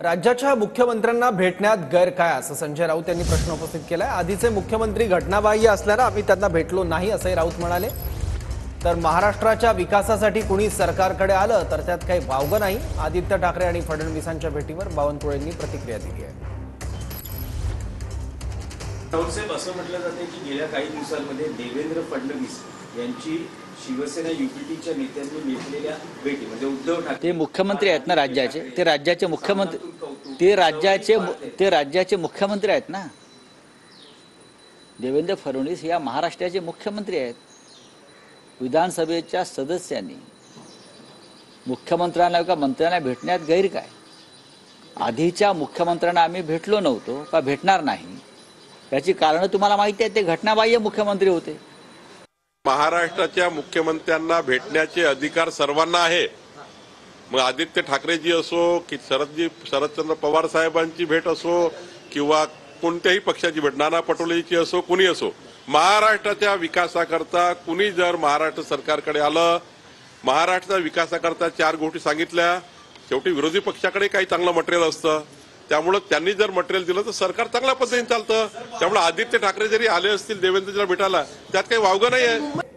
राज्याच्या मुख्यमंत्र्यांना भेटण्यात गैर काय असं संजय राऊत यांनी प्रश्न उपस्थित केलाय। आधीचे मुख्यमंत्री घटनाबाह्य असल्याने आम्ही त्यांना भेटलो नाही असंही राऊत म्हणाले। तर महाराष्ट्राच्या विकासासाठी कुणी सरकारकडे आलं तर त्यात काही वावगं नाही। आदित्य ठाकरे आणि फडणवीसांच्या भेटीवर बावनकुळेंनी प्रतिक्रिया दिली आहे। राऊत साहेब, असं म्हटलं जाते की गेल्या काही दिवसांमध्ये देवेंद्र फडणवीस यांची शिवसेना युपीटीच्या नेत्यांनी घेतलेल्या भेटी म्हणजे उद्धव ठाकरे ते मुख्यमंत्री आहेत ना राज्याचे, ते राज्याचे मुख्यमंत्री आहेत ना। देवेंद्र फडणवीस या महाराष्ट्राचे मुख्यमंत्री आहेत। विधानसभेच्या सदस्यांनी मुख्यमंत्र्यांना का मंत्र्यांना भेटण्यात गैर काय? आधीच्या मुख्यमंत्र्यांना आम्ही भेटलो नव्हतो का भेटणार नाही याची कारण तुम्हाला माहिती आहे। ते घटनाबाह्य मुख्यमंत्री होते। महाराष्ट्राच्या मुख्यमंत्र्यांना भेटण्याचे अधिकार सर्वांना आहे। मग आदित्य ठाकरेजी असो की शरदचंद्र पवार साहेबांची भेट असो किंवा कोणत्याही पक्षाची भेट, नाना पटोलेची असो, कुणी असो, महाराष्ट्राच्या विकासाकरता कुणी जर महाराष्ट्र सरकारकडे आलं, महाराष्ट्राच्या विकासाकरता 4 गोष्टी सांगितल्या, शेवटी विरोधी पक्षाकडे काही चांगलं मटेरियल असतं, त्यामुळे त्यांनी जर मटेरियल दिलं तर सरकार चांगल्या पद्धतीने चालतं। त्यामुळे आदित्य ठाकरे जरी आले असतील देवेंद्रजीला भेटायला त्यात काही वावगं नाही आहे।